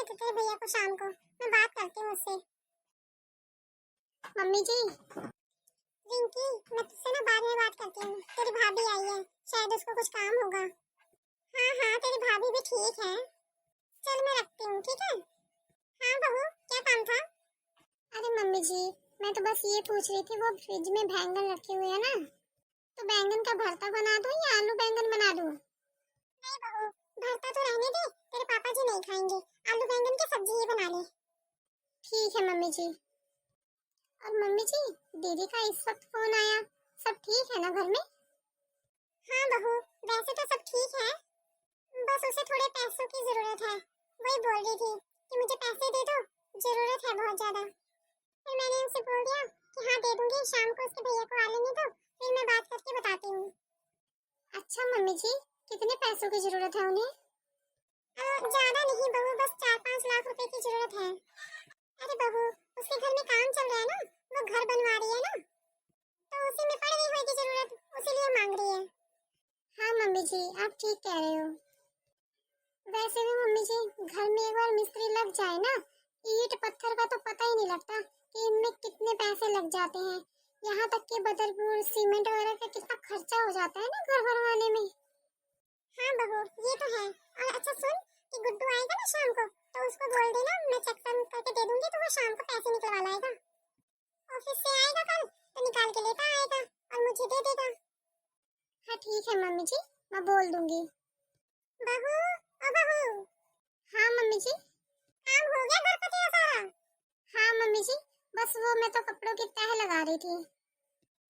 थे तेरे भैया को शाम को। मैं बात करती हूँ उससे। मम्मी जी, रिंकी, मैं तुझसे ना बाद में बात करती हूँ। तेरी भाभी आई है, शायद उसको कुछ काम होगा। हाँ हाँ, तेरी भाभी भी ठीक है। चल मैं रखती हूँ, ठीक है। हाँ बहू, क्या काम था? अरे मम्मी जी, मैं तो बस ये पूछ रही थी, वो फ्रिज में बैंगन रखे हुए हैं ना, तो बैंगन का भरता बना दूँ या आलू बैंगन बना दूँ? नहीं बहू, भरता तो रहने दे, तेरे पापा जी नहीं खाएंगे। आलू बैंगन की सब्जी ही बना ले। ठीक है मम्मी जी। और मम्मी जी, दीदी का इस वक्त फोन आया, सब ठीक है ना घर में? हाँ बहू, वैसे तो सब ठीक है, बस उसे थोड़े पैसों की जरूरत है। वही बोल रही थी कि मुझे पैसे दे दो, जरूरत है बहुत ज्यादा। फिर मैंने उसे बोल दिया कि हाँ दे दूंगी, शाम को उसके भैया को आ लेने दो, फिर मैं बात करके बताती हूँ। अच्छा मम्मी जी, कितने पैसों की जरूरत है उन्हें? ज्यादा नहीं बहू, बस 4-5 लाख रुपए की जरूरत है। अरे बहू, उसके घर में काम चल रहा है ना, वो घर बनवा रही है ना, तो उसी में पड़ गई होगी जरूरत, उसीलिए मांग रही है। हाँ मम्मी जी, आप ठीक कह रहे हो। वैसे भी मम्मी जी, घर में एक बार मिस्त्री लग जाए ना, ईंट पत्थर का तो पता ही नहीं लगता कि इनमें कितने पैसे लग जाते हैं। यहाँ तक कि बदरपुर सीमेंट वगैरह का कितना खर्चा हो जाता है ना घर बनवाने में। हाँ बहू, ये तो है। और अच्छा सुन, कि गुड्डू आएगा ना शाम को, तो उसको बोल देना मैं चेक करके दे दूंगी, तो वो शाम को पैसे निकलवा लाएगा। ऑफिस से आएगा कल, तो निकाल के लेता आएगा और मुझे दे देगा। हाँ ठीक है मम्मी जी, मैं बोल दूंगी। बहू, ओ बहू। हाँ मम्मी जी। काम हो गया घर का तेरा सारा? हाँ मम्मी जी, बस वो मैं तो कपड़ों की तह लगा रही थी।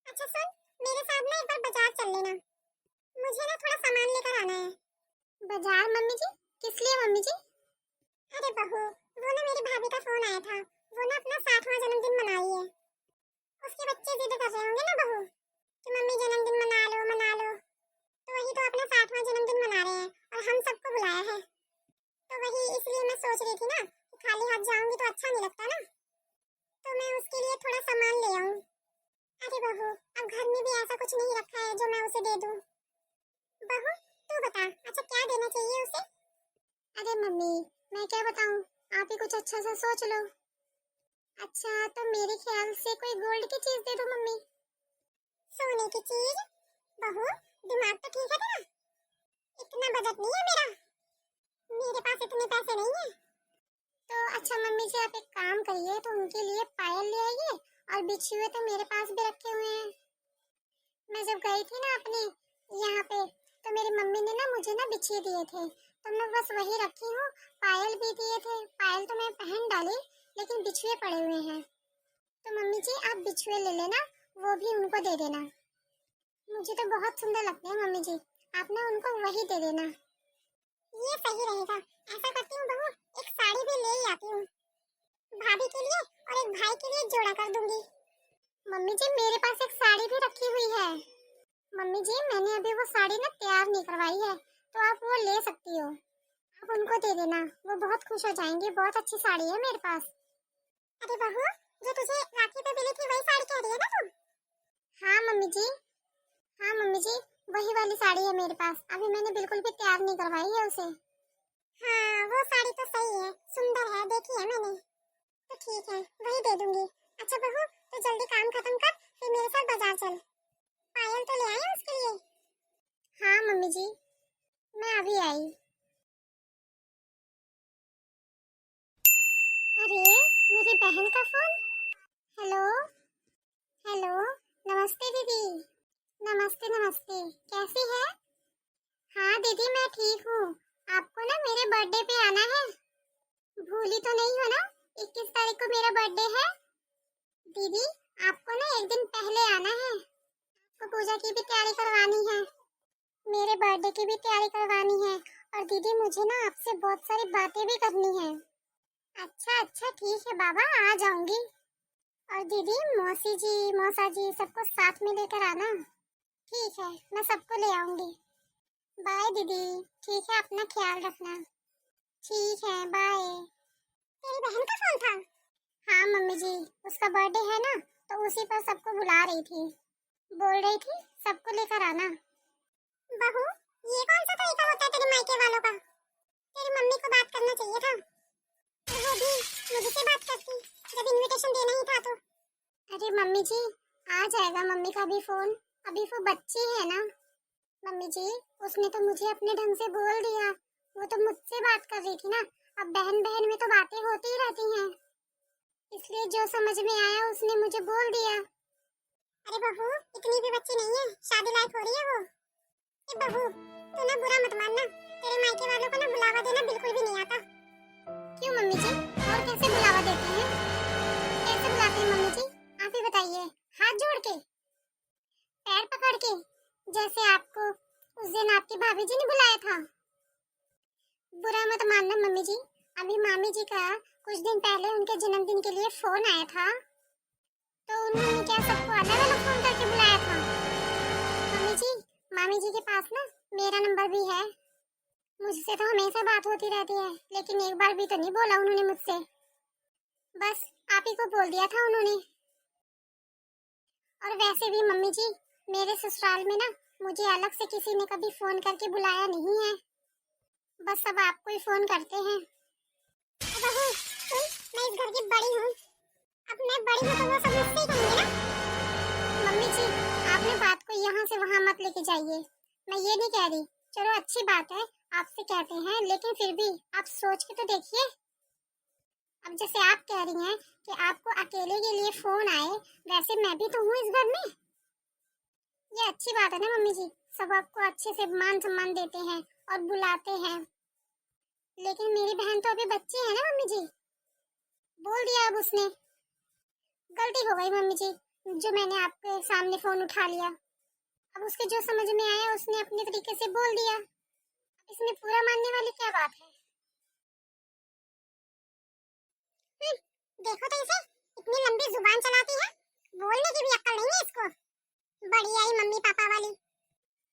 अच्छा सुन, मेरे साथ ना एक बार बाजार चल लेना, मुझे ना थोड़ा सामान लेकर आना है। बाजार मम्मी जी? किस लिए मम्मी जी? अरे बहू, वो ना मेरी भाभी का फोन आया था, वो ना अपना 60वां जन्मदिन मनाई है। उसके बच्चे जिद कर रहे होंगे ना बहू, कि मम्मी जन्मदिन मना लो मना लो, तो वही तो अपना 60वां जन्मदिन मना रहे हैं और हम सबको बुलाया है। तो वही इसलिए मैं सोच रही थी ना कि खाली हाथ जाऊंगी तो अच्छा नहीं लगता ना, तो मैं उसके लिए थोड़ा सामान ले आऊं। अरे बहू, अब घर में भी ऐसा कुछ नहीं रखा है जो मैं उसे दे दूं। बहू तू बता, अच्छा क्या देना चाहिए उसे? अरे मम्मी, मैं क्या बताऊं, आप ही कुछ अच्छा सा सोच लो। अच्छा तो मेरे ख्याल से कोई गोल्ड की चीज दे दो मम्मी। सोने की चीज? बहू दिमाग तो ठीक है तेरा, इतना बजट नहीं है मेरा, मेरे पास इतने पैसे नहीं है। तो अच्छा मम्मी जी, आप एक काम करिए, तो उनके लिए पायल ले आइए, और बिछुए तो मेरे पास भी रखे हुए हैं। मैं जब गई थी ना अपने यहाँ पे, तो मेरी मम्मी ने ना मुझे ना बिछिए दिए थे, तो मैं बस वही रखी हूँ। पायल भी दिए थे, पायल तो मैं पहन डाली, लेकिन बिछुए पड़े हुए हैं। तो मम्मी जी आप बिछुए ले लेना, वो भी उनको दे देना। मुझे तो बहुत सुंदर लगते हैं मम्मी जी, आप ना उनको वही दे देना। ये सही रहेगा, ऐसा करती हूँ बहू, एक साड़ी भी ले ही आती हूँ, भाभी के लिए और एक भाई के लिए जोड़ा कर दूंगी। मम्मी जी मेरे पास एक साड़ी भी रखी हुई है। मम्मी जी मैंने अभी वो साड़ी ना तैयार नहीं करवाई है, तो आप वो ले सकती हो, आप उनको दे देना, वो बहुत खुश हो जाएंगे, बहुत अच्छी साड़ी है मेरे पास। अरे बहू, जो तुझे राखी पे मिली थी वही साड़ी कह रही है ना तू? हाँ मम्मी जी, हाँ मम्मी जी, वही वाली साड़ी है मेरे पास, अभी मैंने बिल्कुल भी तैयार नहीं करवाई है उसे। हाँ वो साड़ी तो सही है, सुंदर है, देखी है मैंने, तो ठीक है वही दे दूंगी। अच्छा बहू, तो जल्दी काम खत्म कर, फिर मेरे साथ बाजार चल, पायल तो ले आए उसके लिए। हाँ मम्मी जी, मैं अभी आई। अरे मेरी बहन का फोन। हेलो, हेलो, नमस्ते दीदी। नमस्ते नमस्ते, कैसी है? हाँ दीदी मैं ठीक हूँ, आपको ना मेरे बर्थडे पे आना है, भूली तो नहीं हो ना? 21 तारीख को मेरा बर्थडे है। दीदी आपको ना एक दिन पहले आना है, तो पूजा की भी तैयारी करवानी है, मेरे बर्थडे की भी तैयारी करवानी है, और दीदी मुझे ना आपसे बहुत सारी बातें भी करनी है। अच्छा अच्छा ठीक है बाबा, आ जाऊंगी। और दीदी मौसी जी मौसा जी सबको साथ में लेकर आना। ठीक है, मैं सबको ले आऊंगी। बाय दीदी। ठीक है, अपना ख्याल रखना। ठीक है, बाय। तेरी बहन का फोन था? हाँ मम्मी जी, उसका बर्थडे है ना, तो उसी पर सबको बुला रही थी, बोल रही थी सबको लेकर आना। बहू ये कौन सा तरीका होता है तेरे मायके वालों का, तेरी मम्मी को बात करना चाहिए था। मुझसे बात करती जब इनविटेशन देना ही था तो। अरे मम्मी जी, आ जाएगा मम्मी का भी फोन, अभी वो बच्ची है ना। मम्मी जी, उसने तो मुझे अपने ढंग से बोल दिया, वो तो मुझसे बात कर रही थी ना। अब बहन बहन में तो बातें होती ही रहती हैं, इसलिए जो समझ में आया उसने मुझे बोल दिया। अरे बहू, इतनी भी बच्ची नहीं है, शादी लायक हो रही है वो। ए बहू, तू ना बुरा मत मानना, तेरे मायके वालों को ना बुलावा देना बिल्कुल भी नहीं आता। क्यों मम्मी जी, और कैसे बुलावा देते हैं? कैसे बुलाते हैं मम्मी जी, आप ही बताइए। हाथ जोड़ के, पैर पकड़ के, जैसे आपको उस दिन आपकी भाभी जी ने बुलाया था। बुरा मत मानना मम्मी जी, अभी मामी जी का कुछ दिन पहले उनके जन्मदिन के लिए फोन आया था, तो उन्होंने क्या सबको अलग अलग फोन करके बुलाया था। मम्मी जी, मामी जी के पास ना मेरा नंबर भी है, मुझसे तो हमेशा बात होती रहती है, लेकिन एक बार भी तो नहीं बोला उन्होंने मुझसे, बस आप ही को बोल दिया था उन्होंने। और वैसे भी मम्मी जी, मेरे ससुराल में ना मुझे अलग से किसी ने कभी फोन करके बुलाया नहीं है, बस सब आपको ही फोन करते हैं। बहू सुन, मैं इस घर की बड़ी हूँ, अब मैं बड़ी हूँ तो वो सब मुझसे ही कहेंगे ना। मम्मी जी, आपने बात को यहाँ से वहाँ मत लेके जाइए, मैं ये नहीं कह रही, चलो अच्छी बात है आपसे कहते हैं, लेकिन फिर भी आप सोच के तो देखिए। अब जैसे आप कह रही हैं कि आपको अकेले के लिए फोन आए, वैसे मैं भी तो हूँ इस घर में। ये अच्छी बात है ना मम्मी जी, सब आपको अच्छे से मान सम्मान देते हैं और बुलाते हैं, लेकिन मेरी बहन तो अभी बच्ची है ना मम्मी जी, बोल दिया अब उसने। गलती हो गई मम्मी जी, जो मैंने आपके सामने फोन उठा लिया, अब उसके जो समझ में आया उसने अपने तरीके से बोल दिया, इसमें पूरा मानने वाली क्या बात है। देखो तो इसे, इतनी लंबी जुबान चलाती है, बोलने की भी अक्ल नहीं है इसको, बड़ी आई मम्मी पापा वाली।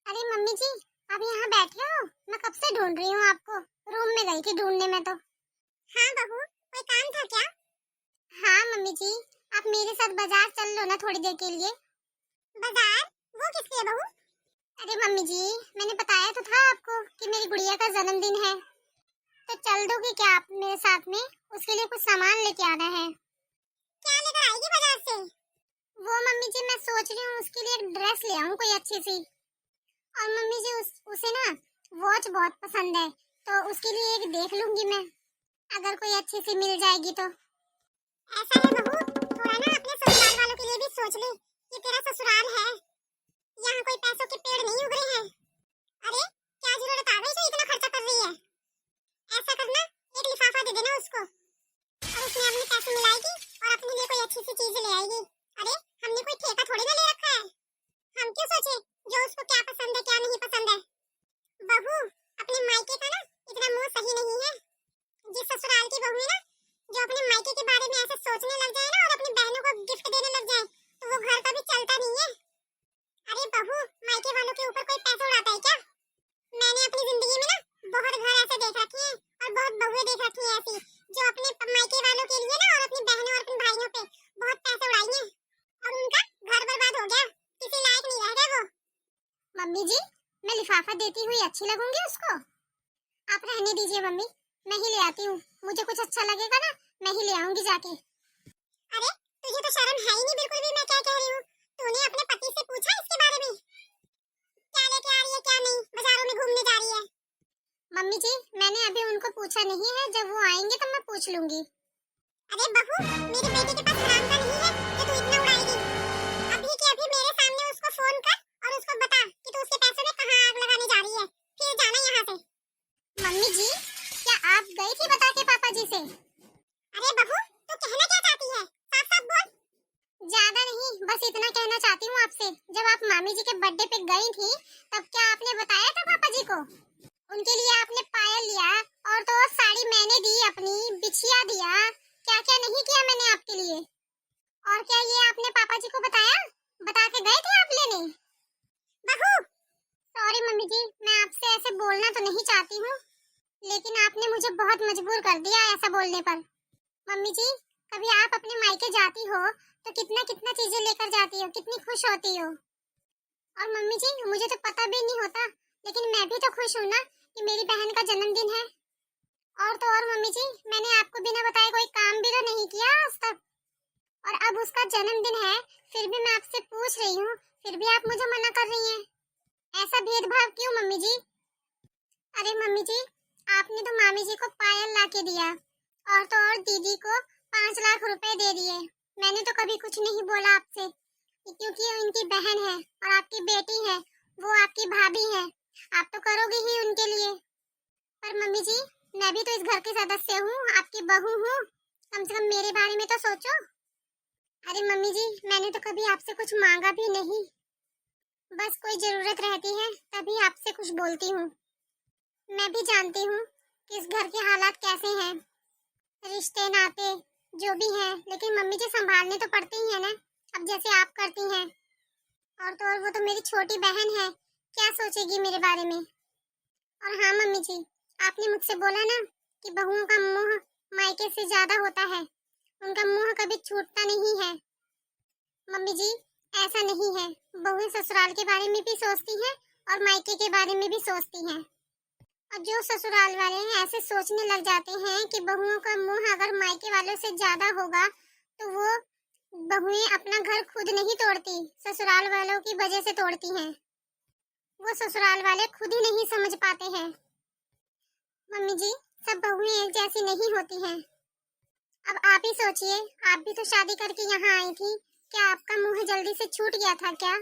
अरे मम्मी जी, आप यहाँ बैठे हो, मैं कब से ढूंढ रही हूँ आपको, रूम में गई थी ढूंढने में तो। हाँ बहू, कोई काम था क्या? हाँ मम्मी जी, आप मेरे साथ बाजार चल लो ना थोड़ी देर के लिए। बाजार? वो किस लिए बहू? अरे मम्मी जी, मैंने बताया तो था आपको कि मेरी गुड़िया का जन्मदिन है, तो चल दोगे क्या आप मेरे साथ में? उसके लिए कुछ सामान लेके आना है। क्या लेकर आएगी बाजार से? वो मम्मी जी मैं सोच रही हूँ उसके लिए एक ड्रेस ले आऊँ कोई अच्छी सी, और मम्मी जी उसे ना वॉच बहुत पसंद है, तो उसके लिए एक देख लूंगी मैं, अगर कोई अच्छी सी मिल जाएगी तो। ऐसा है बहू, थोड़ा ना अपने ससुराल वालों के लिए भी सोच ले, ये तेरा ससुराल है, यहाँ कोई पैसों के पेड़ नहीं उग रहे हैं। अरे क्या जरूरत आ गई जो इतना खर्चा कर रही है? ऐसा करना, एक लिफाफा दे देना उसको, और उसमें अपने पैसे मिलाएगी और अपने लिए कोई अच्छी सी चीज ले आएगी। अरे हमने कोई ठेका थोड़ी ना ले रखा है, हम क्यों सोचे जो उसको क्या पसंद है क्या नहीं पसंद है। बहू, अपने मायके का ना इतना मुंह सही नहीं है, जिस ससुराल की बहू है ना, जो अपने मायके के बारे में ऐसे सोचने लग जाए ना और अपनी बहनों को गिफ्ट देने लग जाए, तो वो घर कभी चलता नहीं है। अरे बहू, मायके वालों के ऊपर कोई पैसा उड़ाता है क्या? मैंने अपनी जिंदगी में ना बहुत घर ऐसे देख रखे हैं और बहुत बहुएं देख रखी हैं ऐसी, जो अपने मायके वालों के लिए ना और अपनी बहनों और अपने भाइयों पे बहुत पैसे उड़ाई हैं, और उनका घर बर्बाद हो गया, किसी लायक नहीं रह गए वो। मम्मी जी, मैं लिफाफा देती हुई अच्छी लगूंगी उसको? आप रहने दीजिए मम्मी, मैं ही ले आती हूँ, मुझे कुछ अच्छा लगेगा ना मैं ही ले आऊंगी जाके। अरे तुझे तो शर्म है ही नहीं बिल्कुल भी, मैं क्या कह रही हूँ, तूने अपने पति से पूछा इसके बारे में, क्या लेके आ रही है क्या नहीं, बाजारों में घूमने जा रही है? मम्मी जी, मैंने अभी उनको पूछा नहीं है, जब वो आएंगे तब मैं पूछ लूंगी। अरे बहू, मेरे बेटे के पास हराम का नहीं है जो तू इतना उड़ाएगी, अभी के अभी मेरे सामने उसको फोन कर और उसको बता कि तू उसके पैसों में कहाँ आग लगाने जा रही है, फिर जाना यहाँ से। मम्मी जी, क्या आप गई थी बता के पापा जी से? अरे बहू, तू कहना क्या चाहती है, साफ साफ बोल। ज्यादा नहीं, बस इतना कहना चाहती हूँ आपसे, जब आप मामी जी के बर्थडे पे गई थी तब क्या आपने बताया था पापा जी को? उनके लिए आपने पायल लिया, और तो और साड़ी मैंने दी, अपनी बिछिया दिया, क्या क्या नहीं किया मैंने आपके लिए, और क्या ये आपने पापा जी को बताया? बता के गए थे आप लेने? बहू, सॉरी मम्मी जी, मैं आपसे ऐसे बोलना तो नहीं चाहती हूँ, लेकिन आपने मुझे बहुत मजबूर कर दिया ऐसा बोलने पर। मम्मी जी, कभी आप अपने मायके जाती हो तो कितना कितना चीजें लेकर जाती हो, कितनी खुश होती हो, और मम्मी जी मुझे तो पता भी नहीं होता, लेकिन मैं भी तो खुश हूँ ना कि मेरी बहन का जन्मदिन है, और तो और मम्मी जी, मैंने आपको बिना बताए कोई काम भी तो नहीं किया आज तक। और अब उसका जन्मदिन है, फिर भी मैं आपसे पूछ रही हूँ, फिर भी आप मुझे मना कर रही हैं। ऐसा भेदभाव क्यों मम्मी जी? अरे मम्मी जी, आपने तो मामी जी को पायल ला के दिया, और तो और दीदी को 5 लाख रुपए दे दिए। मैंने तो कभी कुछ नहीं बोला आपसे, क्योंकि उनकी बहन है और आपकी बेटी है, वो आपकी भाभी है, आप तो करोगे ही उनके लिए। पर मम्मी जी, मैं भी तो इस घर की सदस्य हूँ, आपकी बहू हूँ, कम से कम मेरे बारे में तो सोचो। अरे मम्मी जी, मैंने तो कभी आपसे कुछ मांगा भी नहीं, बस कोई जरूरत रहती है तभी आपसे कुछ बोलती हूँ। मैं भी जानती हूँ कि इस घर के हालात कैसे हैं, रिश्ते नाते जो भी हैं, लेकिन मम्मी जी संभालने तो पड़ते ही है ना, अब जैसे आप करती हैं। और तो और वो तो मेरी छोटी बहन है, क्या सोचेगी मेरे बारे में। और हाँ मम्मी जी, आपने मुझसे बोला ना कि बहुओं का मोह मायके से ज्यादा होता है, उनका मोह कभी छूटता नहीं है। मम्मी जी, ऐसा नहीं है, बहुएं ससुराल के बारे में भी सोचती हैं और मायके के बारे में भी सोचती हैं। और जो ससुराल वाले हैं ऐसे सोचने लग जाते हैं कि बहुओं का मोह अगर मायके वालों से ज्यादा होगा तो वो बहुएं अपना घर खुद नहीं तोड़ती, ससुराल वालों की वजह से तोड़ती हैं। वो ससुराल वाले खुद ही नहीं समझ पाते हैं। मम्मी जी, सब बहुएं एक जैसी नहीं होती हैं। अब आप ही सोचिए, आप भी तो शादी करके यहाँ आई थी, क्या आपका मुंह जल्दी से छूट गया था क्या?